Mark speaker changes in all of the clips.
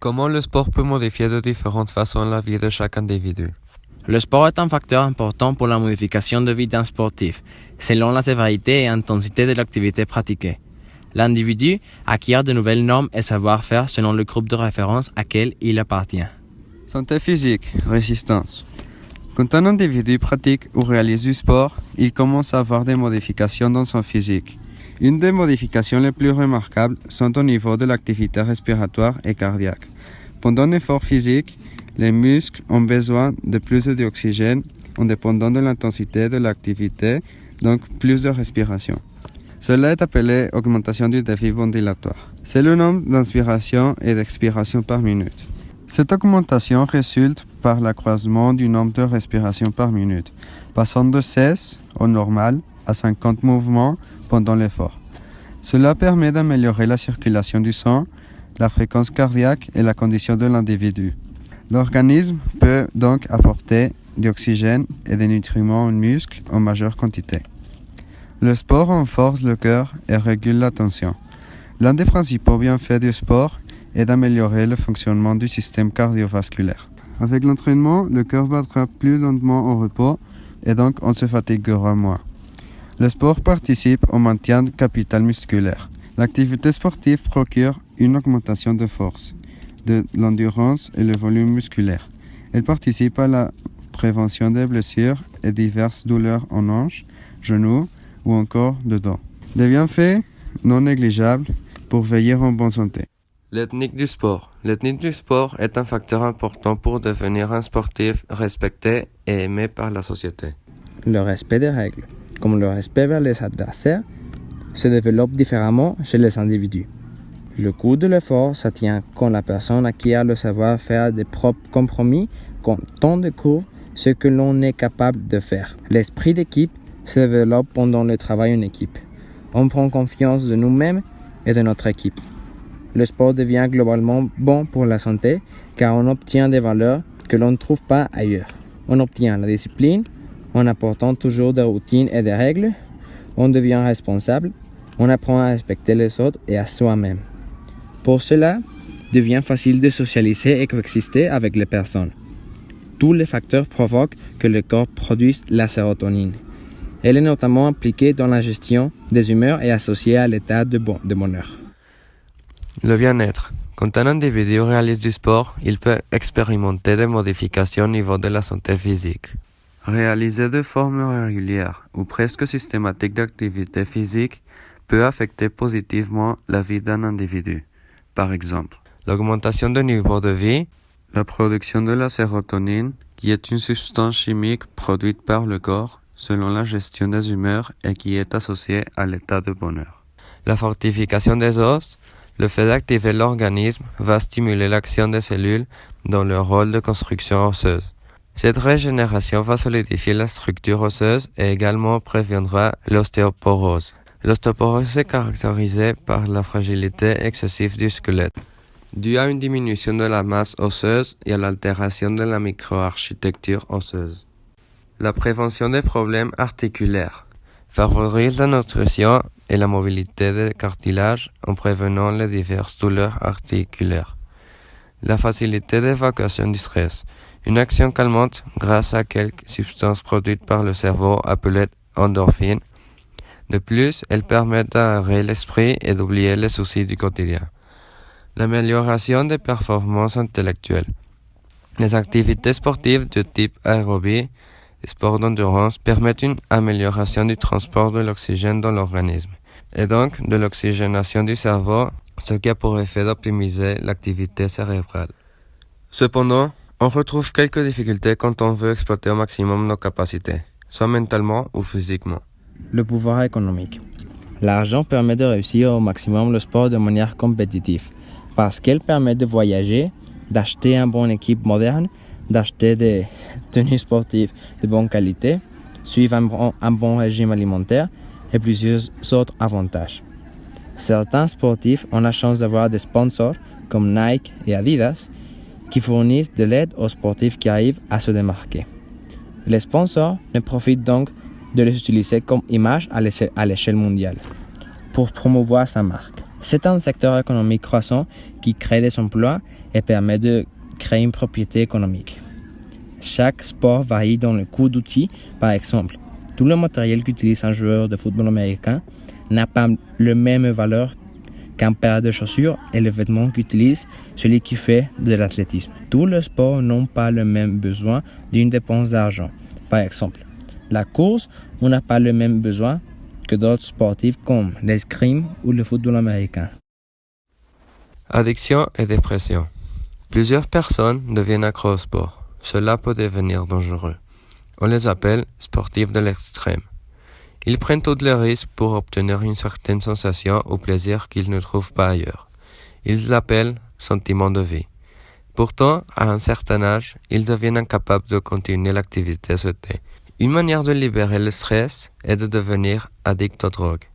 Speaker 1: Comment le sport peut modifier de différentes façons la vie de chaque individu?
Speaker 2: Le sport est un facteur important pour la modification de vie d'un sportif, selon la sévérité et intensité de l'activité pratiquée. L'individu acquiert de nouvelles normes et savoir-faire selon le groupe de référence auquel il appartient.
Speaker 3: Santé physique, résistance. Quand un individu pratique ou réalise du sport, il commence à avoir des modifications dans son physique. Une des modifications les plus remarquables sont au niveau de l'activité respiratoire et cardiaque. Pendant l'effort physique, les muscles ont besoin de plus d'oxygène en dépendant de l'intensité de l'activité, donc plus de respiration. Cela est appelé augmentation du défi ventilatoire. C'est le nombre d'inspirations et d'expirations par minute. Cette augmentation résulte par l'accroissement du nombre de respirations par minute, passant de 16 au normal à 50 mouvements pendant l'effort. Cela permet d'améliorer la circulation du sang, la fréquence cardiaque et la condition de l'individu. L'organisme peut donc apporter d'oxygène et des nutriments aux muscles en majeure quantité. Le sport renforce le cœur et régule la tension. L'un des principaux bienfaits du sport est d'améliorer le fonctionnement du système cardiovasculaire. Avec l'entraînement, le cœur battra plus lentement au repos et donc on se fatiguera moins. Le sport participe au maintien du capital musculaire. L'activité sportive procure une augmentation de force, de l'endurance et le volume musculaire. Elle participe à la prévention des blessures et diverses douleurs en hanches, genoux ou encore de dos. Des bienfaits non négligeables pour veiller en bonne santé.
Speaker 1: L'ethnique du sport. L'ethnique du sport est un facteur important pour devenir un sportif respecté et aimé par la société.
Speaker 2: Le respect des règles, comme le respect vers les adversaires, se développe différemment chez les individus. Le coût de l'effort se tient quand la personne acquiert le savoir-faire des propres compromis, quand on découvre ce que l'on est capable de faire. L'esprit d'équipe se développe pendant le travail en équipe. On prend confiance de nous-mêmes et de notre équipe. Le sport devient globalement bon pour la santé car on obtient des valeurs que l'on ne trouve pas ailleurs. On obtient la discipline en apportant toujours des routines et des règles. On devient responsable. On apprend à respecter les autres et à soi-même. Pour cela, il devient facile de socialiser et coexister avec les personnes. Tous les facteurs provoquent que le corps produise la sérotonine. Elle est notamment impliquée dans la gestion des humeurs et associée à l'état de bonheur.
Speaker 1: Le bien-être. Quand un individu réalise du sport, il peut expérimenter des modifications au niveau de la santé physique. Réaliser de forme régulière ou presque systématique d'activité physique peut affecter positivement la vie d'un individu. Par exemple, l'augmentation du niveau de vie, la production de la sérotonine, qui est une substance chimique produite par le corps selon la gestion des humeurs et qui est associée à l'état de bonheur. La fortification des os, le fait d'activer l'organisme va stimuler l'action des cellules dans leur rôle de construction osseuse. Cette régénération va solidifier la structure osseuse et également préviendra l'ostéoporose. L'ostéoporose est caractérisée par la fragilité excessive du squelette, due à une diminution de la masse osseuse et à l'altération de la microarchitecture osseuse. La prévention des problèmes articulaires favorise la nutrition et la mobilité des cartilages en prévenant les diverses douleurs articulaires. La facilité d'évacuation du stress, une action calmante grâce à quelques substances produites par le cerveau appelées endorphines. De plus, elle permet d'aérer l'esprit et d'oublier les soucis du quotidien. L'amélioration des performances intellectuelles. Les activités sportives de type aérobie et sport d'endurance permettent une amélioration du transport de l'oxygène dans l'organisme et donc de l'oxygénation du cerveau, ce qui a pour effet d'optimiser l'activité cérébrale. Cependant, on retrouve quelques difficultés quand on veut exploiter au maximum nos capacités, soit mentalement ou physiquement.
Speaker 2: Le pouvoir économique. L'argent permet de réussir au maximum le sport de manière compétitive parce qu'elle permet de voyager, d'acheter une bonne équipe moderne, d'acheter des tenues sportives de bonne qualité, suivre un bon régime alimentaire et plusieurs autres avantages. Certains sportifs ont la chance d'avoir des sponsors comme Nike et Adidas qui fournissent de l'aide aux sportifs qui arrivent à se démarquer. Les sponsors ne profitent donc de les utiliser comme image à l'échelle mondiale pour promouvoir sa marque. C'est un secteur économique croissant qui crée des emplois et permet de créer une propriété économique. Chaque sport varie dans le coût d'outils. Par exemple, tout le matériel qu'utilise un joueur de football américain n'a pas la même valeur qu'un paire de chaussures et le vêtement qu'utilise celui qui fait de l'athlétisme. Tous les sports n'ont pas le même besoin d'une dépense d'argent. Par exemple, la course, on n'a pas le même besoin que d'autres sportifs comme l'escrime ou le football américain.
Speaker 1: Addiction et dépression. Plusieurs personnes deviennent accros au sport. Cela peut devenir dangereux. On les appelle sportifs de l'extrême. Ils prennent tous les risques pour obtenir une certaine sensation ou plaisir qu'ils ne trouvent pas ailleurs. Ils l'appellent sentiment de vie. Pourtant, à un certain âge, ils deviennent incapables de continuer l'activité souhaitée. Une manière de libérer le stress est de devenir addict aux drogues.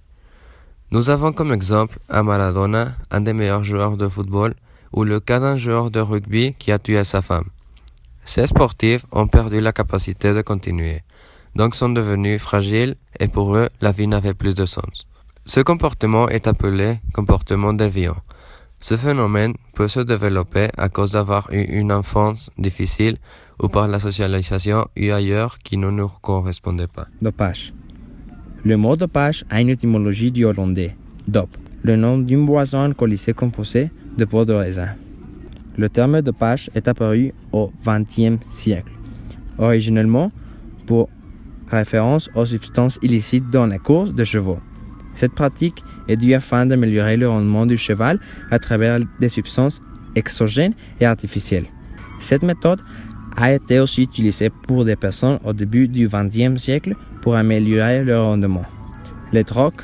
Speaker 1: Nous avons comme exemple à Maradona, un des meilleurs joueurs de football, ou le cas d'un joueur de rugby qui a tué sa femme. Ces sportifs ont perdu la capacité de continuer, donc sont devenus fragiles et pour eux, la vie n'avait plus de sens. Ce comportement est appelé comportement déviant. Ce phénomène peut se développer à cause d'avoir eu une enfance difficile ou par la socialisation eue ailleurs qui ne nous correspondait pas.
Speaker 2: Dopage. Le mot dopage a une étymologie du hollandais, dop, le nom d'une boisson alcoolisée composée de peau de raisin. Le terme dopage est apparu au XXe siècle, originellement pour référence aux substances illicites dans les courses de chevaux. Cette pratique est due afin d'améliorer le rendement du cheval à travers des substances exogènes et artificielles. Cette méthode a été aussi utilisée pour des personnes au début du XXe siècle pour améliorer leur rendement. Les drogues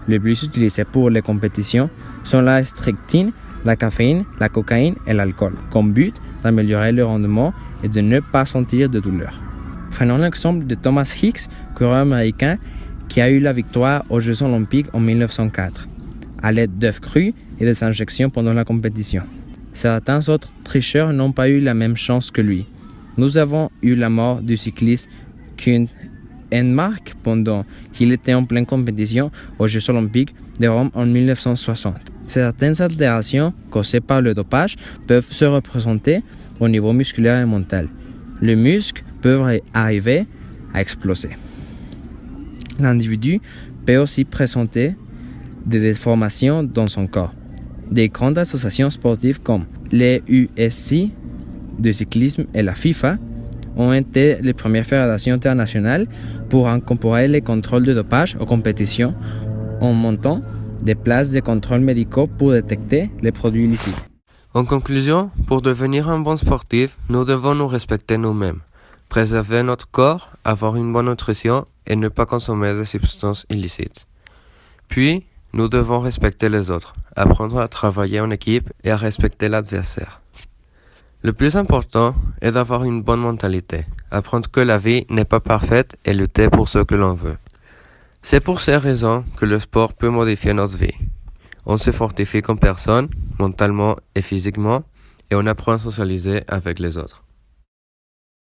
Speaker 2: les plus utilisées pour les compétitions sont la strychnine, la caféine, la cocaïne et l'alcool, comme but d'améliorer le rendement et de ne pas sentir de douleur. Prenons l'exemple de Thomas Hicks, coureur américain qui a eu la victoire aux Jeux Olympiques en 1904, à l'aide d'œufs crus et des injections pendant la compétition. Certains autres tricheurs n'ont pas eu la même chance que lui. Nous avons eu la mort du cycliste Kurt Enmark pendant qu'il était en pleine compétition aux Jeux Olympiques de Rome en 1960. Certaines altérations causées par le dopage peuvent se représenter au niveau musculaire et mental. Les muscles peuvent arriver à exploser. L'individu peut aussi présenter des déformations dans son corps. Des grandes associations sportives comme l'USC de cyclisme et la FIFA ont été les premières fédérations internationales pour incorporer les contrôles de dopage aux compétitions en montant des places de contrôle médicaux pour détecter les produits illicites.
Speaker 1: En conclusion, pour devenir un bon sportif, nous devons nous respecter nous-mêmes, préserver notre corps, avoir une bonne nutrition et ne pas consommer de substances illicites. Puis, nous devons respecter les autres, apprendre à travailler en équipe et à respecter l'adversaire. Le plus important est d'avoir une bonne mentalité, apprendre que la vie n'est pas parfaite et lutter pour ce que l'on veut. C'est pour ces raisons que le sport peut modifier notre vie. On se fortifie comme personne, mentalement et physiquement, et on apprend à socialiser avec les autres.